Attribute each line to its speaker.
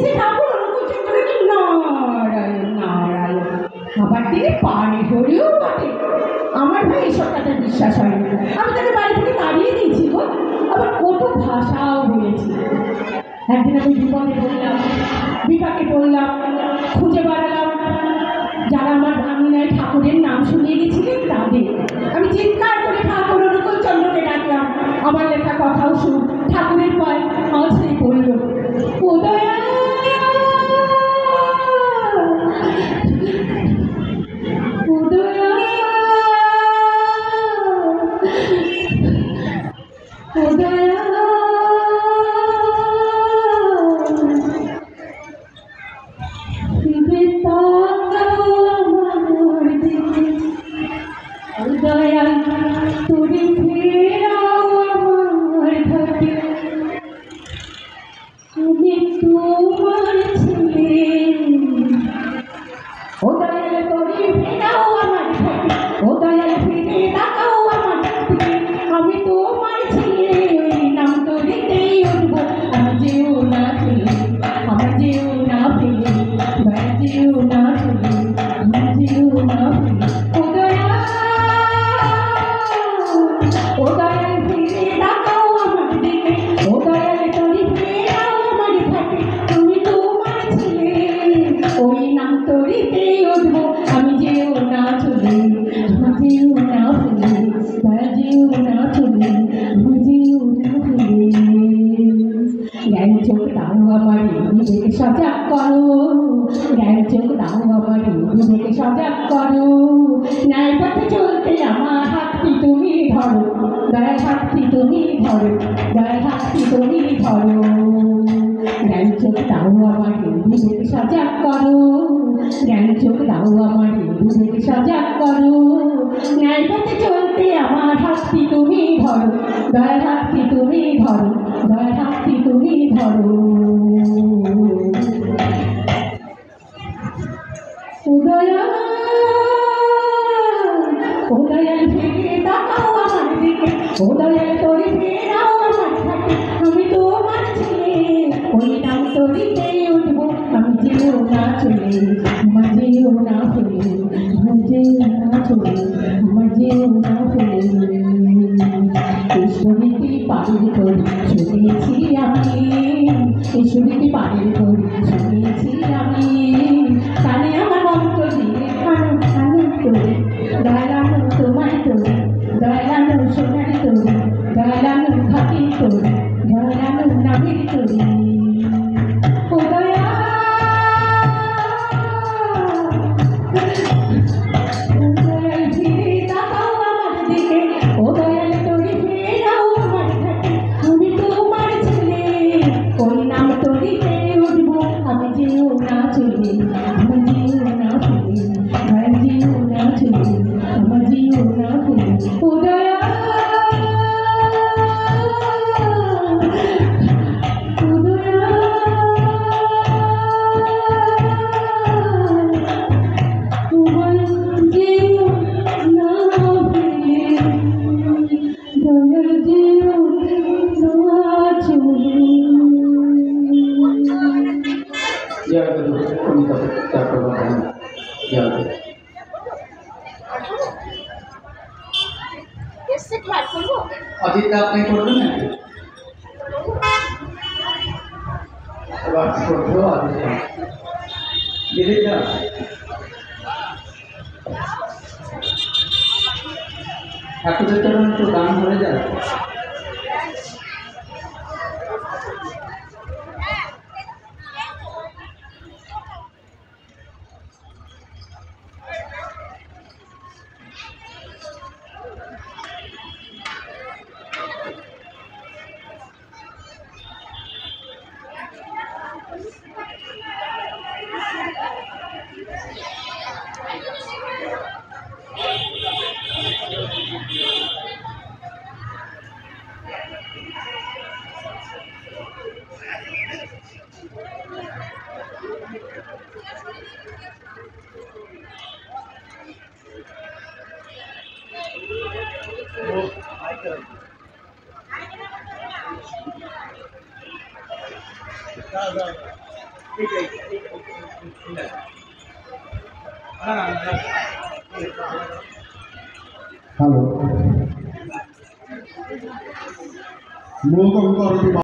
Speaker 1: ঠাকুর অনুকূল চন্দ্রকে নারায়ণ নারায়ণ আবার তিনি পানি ধরেও বটে। আমার ভাই এসব কথা বিশ্বাস হয় না। আমি তাকে বাড়ি থেকে তাড়িয়ে দিয়েছি গো, আবার কত ভাষাও বলেছি। একদিন আমি বিপাকে বললাম, খুঁজে বেড়ালাম যারা আমার ভাঙিনায় ঠাকুরের নাম শুনিয়ে গেছিলেন তাদের। আমি চিৎকার করে ঠাকুর অনুকূল চন্দ্রকে ডাকলাম, আমার লেখা কথাও শুন। ঠাকুরের পায় আছড়ে পড়ল। উদয়া উদয়া উদয়া উদয়া তুমি ফেরাও আমার ঘরে, তুমি তোমার ছেলে। ও দয়াল তুমি ফেরাও আমার ঘরে, ও দয়াল ফিরে তাকাও আমার দিকে। আমি তোমার ছেলে, ওই নাম তোরিতেই উঠবো। আমি যেও না ফেলে, আমি যেও না ফেলে, দয়া যেও না ফেলে, আমি যেও না ফেলে। ও দয়া ও দয়াল ফিরে তাকাও আমার দিকে, ও দয়াল তুমি ফেরাও আমার ঘরে। তুমি তোমার ছেলে, ওই নাম তোরিতেই উঠবো। আমি যেও না চলে, আমি যেও না ফেলে, দয়া যেও না চলে, আমি যেও না ফেলে। জ্ঞান চোখ দাও আমার বিবেকে সজাগ করো, জ্ঞান চোখ দাও আমার বিবেকে সজাগ করো। ন্যায় পথে চলতে আমার হাতটি তুমি ধরো, দয়ার হাতটি তুমি ধরো, দয়ার হাতটি তুমি ধরো। জ্ঞান চোখ দাও আমার বিবেকে সজাগ করো, জ্ঞান চোখ দাও আমার বিবেকে সজাগ করো। ন্যায় পথে চলতে আমার হাতটি তুমি ধরো, দয়ার হাতটি তুমি ধরো, দয়ার হাতটি তুমি ধরো। উদয়া ও দয়াল ফিরে তাকাও আমার দিকে, ও দয়াল তোরে ফেরাও আমার ঘরে। আমি তোমার ছেলে, ওই নাম তোরিতেই উঠবো। আমি যেও না চলে, আমার যেও না ফেলে, আমার যেও না চলে, আমার যেও না ফেলে। ঈশ্বরীতি পারের করি শুনেছি আমি, ঈশ্বরীতি পারের করি শুনেছি আমি। কানে আমার মন্ত্র দিয়ে আনন্দ তোরে, দয়ালানো তোমার তোরে, দয়ালানো সোনার তোরে, দয়ালানো খাতি তোরে, দয়ালানো নামের তোরে। ও দয়া ও দয়াল ফিরে তাকাও আমার দিকে, ও দয়াল তোরে ফেরাও আমার ঘরে। আমি তোমার ছেলে, ওই নাম তোরিতে উঠবো। আমি যেও না চলে, আমি যেও না ফেলে, আমি যেও না চলে, আমি যেও না ফেলে। ও দয়া ও দয়া তোমার যেও না ফেলে, দয়াল যেও না চলে।
Speaker 2: অদিতা আপনি করবেন নাকি? এবার করবো অদিতা দিদিটা। ঠাকুরের চরণ একটু গান ধরে যায়।
Speaker 3: Halo. Mau kau